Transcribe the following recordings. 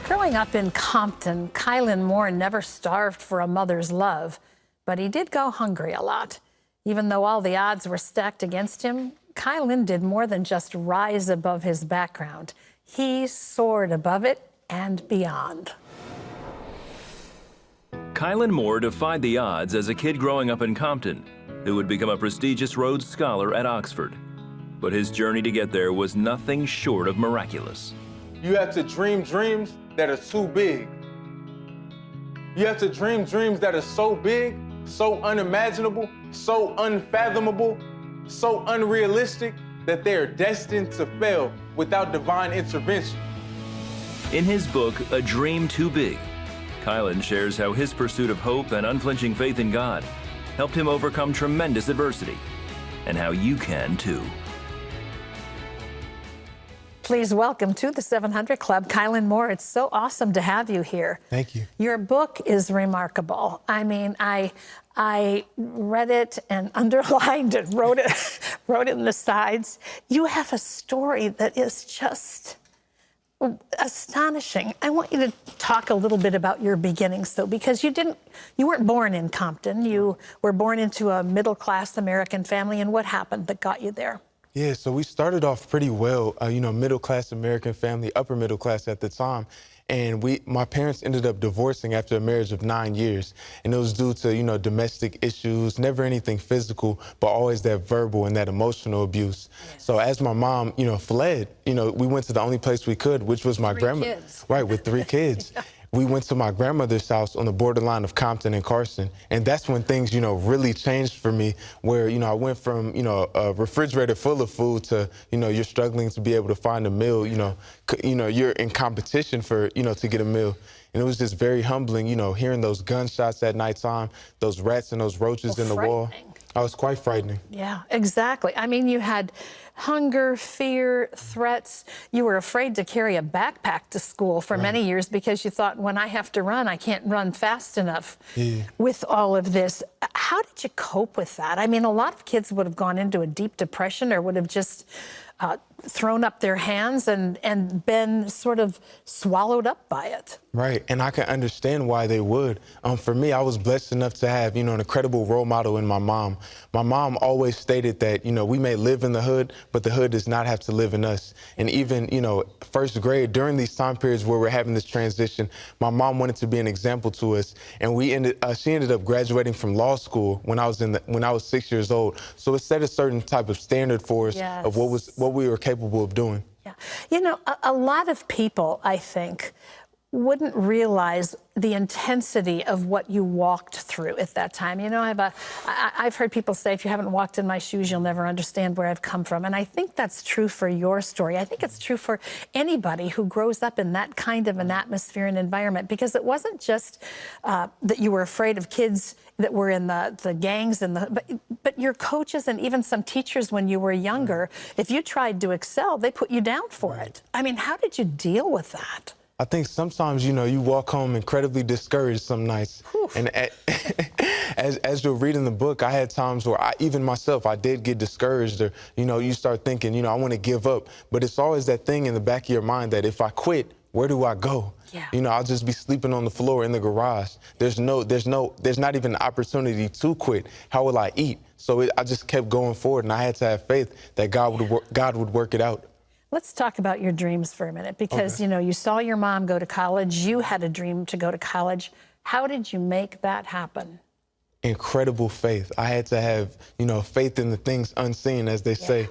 Growing up in Compton, Caylin Moore never starved for a mother's love, but he did go hungry a lot. Even though all the odds were stacked against him, Caylin did more than just rise above his background. He soared above it and beyond. Caylin Moore defied the odds as a kid growing up in Compton, who would become a prestigious Rhodes Scholar at Oxford. But his journey to get there was nothing short of miraculous. You have to dream dreams that are too big. You have to dream dreams that are so big, so unimaginable, so unfathomable, so unrealistic that they are destined to fail without divine intervention. In his book, A Dream Too Big, Caylin shares how his pursuit of hope and unflinching faith in God helped him overcome tremendous adversity, and how you can too. Please welcome to the 700 Club, Caylin Moore. It's so awesome to have you here. Thank you. Your book is remarkable. I mean, I read it and underlined it, wrote it in the sides. You have a story that is just astonishing. I want you to talk a little bit about your beginnings, though, because you weren't born in Compton. You were born into a middle-class American family, and what happened that got you there? Yeah, so we started off pretty well, middle-class American family, upper middle class at the time. And my parents ended up divorcing after a marriage of 9 years. And it was due to, domestic issues, never anything physical, but always that verbal and that emotional abuse. Yes. So as my mom, fled, we went to the only place we could, which was my grandma. Right, with 3 kids. Yeah. We went to my grandmother's house on the borderline of Compton and Carson. And that's when things, really changed for me, where, I went from, a refrigerator full of food to, you're struggling to be able to find a meal, you're in competition for, to get a meal. And it was just very humbling, hearing those gunshots at nighttime, those rats and those roaches in the wall. I was quite frightening. Yeah, exactly. I mean, you had hunger, fear, threats. You were afraid to carry a backpack to school for many years because you thought, when I have to run, I can't run fast enough. Yeah. With all of this, how did you cope with that? I mean, a lot of kids would have gone into a deep depression or would have just thrown up their hands and been sort of swallowed up by it. Right, and I can understand why they would. For me, I was blessed enough to have, an incredible role model in my mom. My mom always stated that, we may live in the hood, but the hood does not have to live in us. And even, first grade, during these time periods where we're having this transition, my mom wanted to be an example to us. And she ended up graduating from law school when I was 6 years old. So it set a certain type of standard for us of what we were capable of doing. Yeah, a lot of people, I think, wouldn't realize the intensity of what you walked through at that time. I've heard people say, if you haven't walked in my shoes, you'll never understand where I've come from. And I think that's true for your story. I think it's true for anybody who grows up in that kind of an atmosphere and environment, because it wasn't just that you were afraid of kids that were in the gangs, but your coaches and even some teachers when you were younger, if you tried to excel, they put you down for it. I mean, how did you deal with that? I think sometimes, you walk home incredibly discouraged some nights. Whew. And as you're reading the book, I had times where I did get discouraged, or, you start thinking, I want to give up. But it's always that thing in the back of your mind that if I quit, where do I go? Yeah. I'll just be sleeping on the floor in the garage. There's not even an opportunity to quit. How will I eat? So I just kept going forward, and I had to have faith that God would work it out. Let's talk about your dreams for a minute, because, you saw your mom go to college. You had a dream to go to college. How did you make that happen? Incredible faith. I had to have, faith in the things unseen, as they say.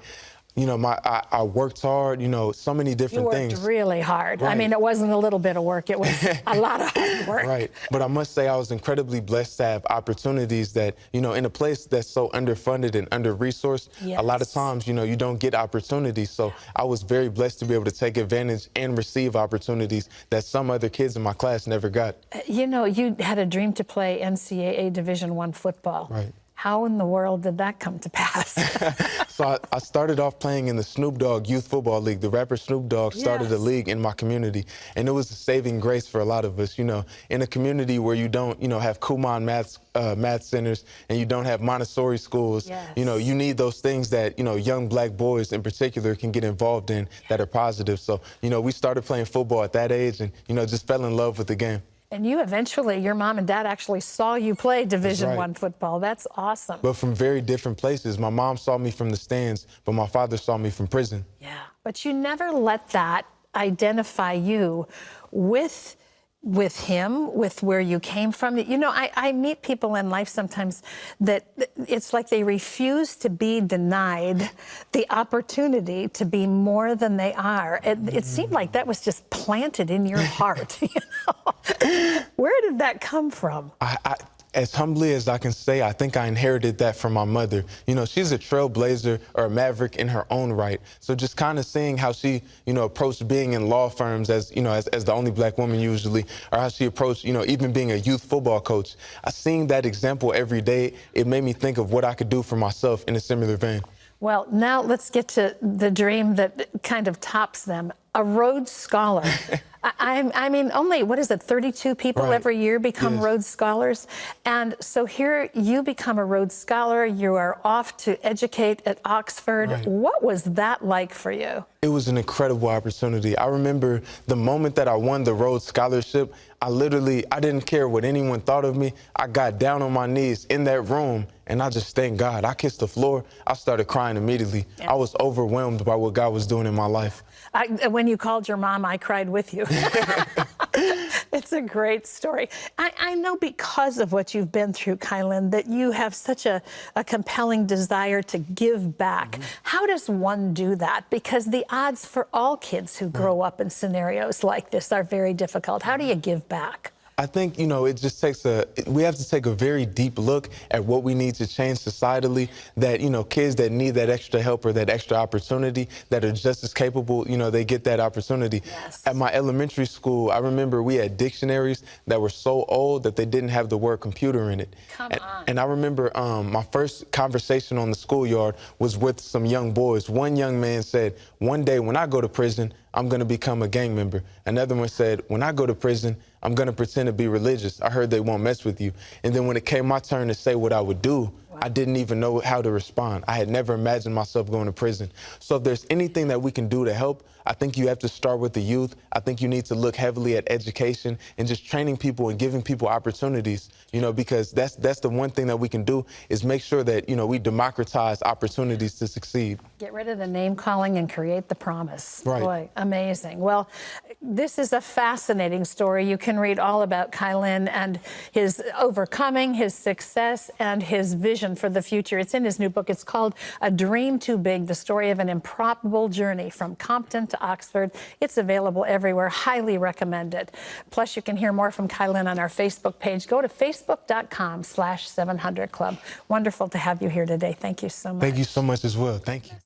I worked hard, so many different things. You worked really hard. Right. I mean, it wasn't a little bit of work. It was a lot of hard work. Right. But I must say I was incredibly blessed to have opportunities that, in a place that's so underfunded and under-resourced, a lot of times, you don't get opportunities. So I was very blessed to be able to take advantage and receive opportunities that some other kids in my class never got. You had a dream to play NCAA Division I football. Right. How in the world did that come to pass? So I started off playing in the Snoop Dogg Youth Football League. The rapper Snoop Dogg started a Yes. league in my community, and it was a saving grace for a lot of us. You know, in a community where you don't, have Kumon math centers and you don't have Montessori schools, Yes. you need those things that, young black boys in particular can get involved in that are positive. So, we started playing football at that age and, just fell in love with the game. And you eventually, your mom and dad actually saw you play Division right. I football. That's awesome. But from very different places. My mom saw me from the stands, but my father saw me from prison. Yeah, but you never let that identify you with him, with where you came from. I meet people in life sometimes that it's like they refuse to be denied the opportunity to be more than they are. It seemed like that was just planted in your heart. Where did that come from? As humbly as I can say, I think I inherited that from my mother. She's a trailblazer or a maverick in her own right. So just kind of seeing how she, approached being in law firms as the only black woman usually, or how she approached, even being a youth football coach. Seeing that example every day, it made me think of what I could do for myself in a similar vein. Well, now let's get to the dream that kind of tops them. A Rhodes Scholar. I mean, only, 32 people right. every year become yes. Rhodes Scholars? And so here you become a Rhodes Scholar. You are off to educate at Oxford. Right. What was that like for you? It was an incredible opportunity. I remember the moment that I won the Rhodes Scholarship, I didn't care what anyone thought of me. I got down on my knees in that room and I just thanked God. I kissed the floor. I started crying immediately. Yeah. I was overwhelmed by what God was doing in my life. When you called your mom, I cried with you. It's a great story. I know because of what you've been through, Caylin, that you have such a compelling desire to give back. Mm-hmm. How does one do that? Because the odds for all kids who grow up in scenarios like this are very difficult. How do you give back? I think, it just takes we have to take a very deep look at what we need to change societally, that, kids that need that extra help or that extra opportunity that are just as capable, they get that opportunity. Yes. At my elementary school, I remember we had dictionaries that were so old that they didn't have the word computer in it. Come on. And I remember my first conversation on the schoolyard was with some young boys. One young man said, "One day when I go to prison, I'm going to become a gang member." Another one said, "When I go to prison, I'm going to pretend to be religious. I heard they won't mess with you." And then when it came my turn to say what I would do, wow. I didn't even know how to respond. I had never imagined myself going to prison. So if there's anything that we can do to help, I think you have to start with the youth. I think you need to look heavily at education and just training people and giving people opportunities, because that's the one thing that we can do is make sure that, we democratize opportunities to succeed. Get rid of the name calling and create the promise. Right. Boy, amazing. Well, this is a fascinating story. You can read all about Caylin and his overcoming, his success, and his vision for the future. It's in his new book. It's called A Dream Too Big, the story of an improbable journey from Compton to Oxford. It's available everywhere. Highly recommended. Plus, you can hear more from Caylin on our Facebook page. Go to facebook.com/700 Club. Wonderful to have you here today. Thank you so much. Thank you so much as well. Thank you.